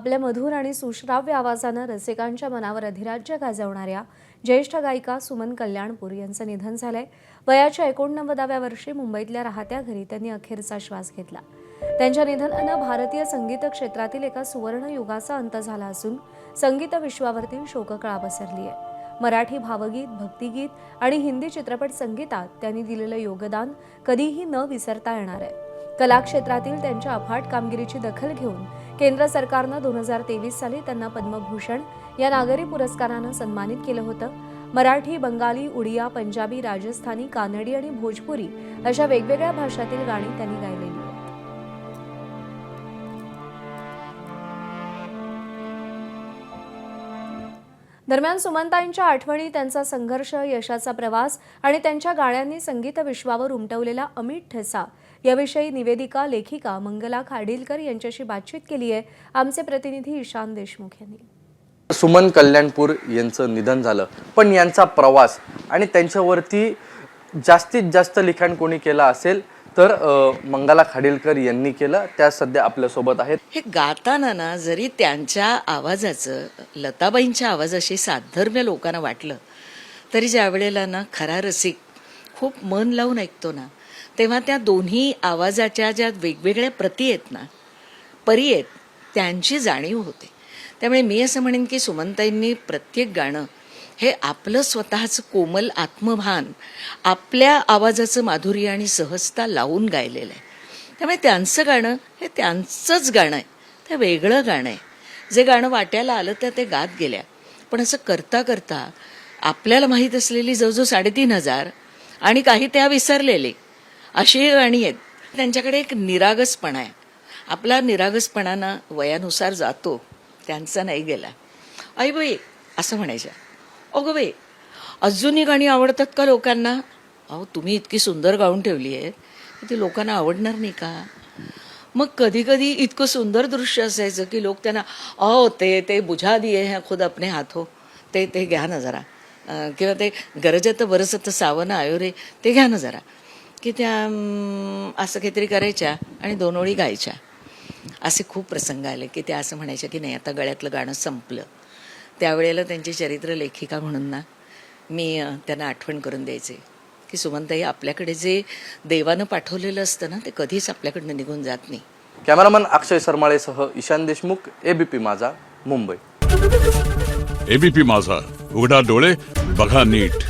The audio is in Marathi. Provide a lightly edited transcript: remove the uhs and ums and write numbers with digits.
आपल्या मधुर आणि सुश्राव्य आवाजानं रसिकांच्या मनावर अधिराज्य गाजवणाऱ्या ज्येष्ठ गायिका सुमन कल्याणपूर यांचं निधन झालंय। वयाच्या 89व्या वर्षी मुंबईतल्या राहत्या घरी त्यांनी अखेरचा श्वास घेतला। त्यांच्या निधनानं भारतीय संगीत क्षेत्रातील एका सुवर्ण युगाचा अंत झाला असून संगीत विश्वावरती शोककळा पसरली आहे। मराठी भावगीत, भक्तिगीत आणि हिंदी चित्रपट संगीतात त्यांनी दिलेलं योगदान कधीही न विसरता येणार आहे। कला क्षेत्रातील त्यांच्या अफाट कामगिरीची दखल घेऊन केंद्र सरकारनं 2023 साली त्यांना पद्मभूषण या नागरी पुरस्कारानं सन्मानित केलं होतं। मराठी, बंगाली, उडिया, पंजाबी, राजस्थानी, कानडी आणि भोजपुरी अशा वेगवेगळ्या भाषातील गाणी त्यांनी गायलेली आहेत। दरम्यान सुमनताईंच्या आठवणी, त्यांचा संघर्ष, यशाचा प्रवास आणि त्यांच्या गाण्यांनी संगीत विश्वावर उमटवलेला अमिट ठसा याविषयी निवेदिका, लेखिका मंगला खाडीलकर यांच्याशी बातचीत केली आहे आमचे प्रतिनिधी ईशान देशमुख यांनी। सुमन कल्याणपूर यांचं निधन झालं, पण यांचा प्रवास आणि त्यांच्यावरती जास्तीत जास्त लिखाण कोणी केलं असेल तर मंगला खाडीलकर यांनी केलं। त्या सध्या आपल्या सोबत आहेत। हे गाताना ना, जरी त्यांच्या आवाजाचं लताबाईंच्या आवाजाशी साधर्म्य लोकांना वाटलं तरी ज्या वेळेला ना खरा रसिक खूप मन लावून ऐकतो ना, तेव्हा त्या दोन्ही आवाजाच्या ज्या वेगवेगळ्या प्रती आहेत ना, परी आहेत, त्यांची जाणीव होते। त्यामुळे मी असं म्हणेन की सुमनताईंनी प्रत्येक गाणं हे आपलं स्वतःचं कोमल आत्मभान, आपल्या आवाजाचं माधुर्य आणि सहजता लावून गायलेलं आहे। त्यामुळे त्यांचं गाणं हे त्यांचंच गाणं आहे, ते वेगळं गाणं आहे। जे गाणं वाट्याला आलं तर ते गात गेल्या, पण असं करता करता आपल्याला माहीत असलेली जवळजवळ 3500 आणि काही त्या विसरलेली अशी गाणी आहेत। त्यांच्याकडे एक निरागसपणा आहे। आपला निरागसपणानं वयानुसार जातो, त्यांचा नाही गेला। आई बाई असं म्हणायच्या, अगं बाई अजूनही गाणी आवडतात का लोकांना? अहो तुम्ही इतकी सुंदर गाऊन ठेवली आहे, ती लोकांना आवडणार नाही का? मग कधी कधी इतकं सुंदर दृश्य असायचं की लोक त्यांना अहो ते बुझा दिए हैं खुद अपने हाथों, ते घ्या ना जरा, किंवा ते गरजत बरसत सावन आयो रे, ते घ्या ना जरा, की त्या असं काहीतरी करायच्या आणि 2 ओळी गायच्या। असे खूप प्रसंग आले की त्या असं म्हणायच्या की नाही आता गळ्यातलं गाणं संपलं। त्यावेळेला त्यांची चरित्र लेखिका म्हणून ना मी त्यांना आठवण करून द्यायचे की सुमनताई, आपल्याकडे जे देवानं पाठवलेलं असतं ना, ते कधीच आपल्याकडनं निघून जात नाही। कॅमेरामन अक्षय सरमाळेसह ईशान देशमुख, एबीपी माझा, मुंबई। एबीपी माझा, उघडा डोळे बघा नीट।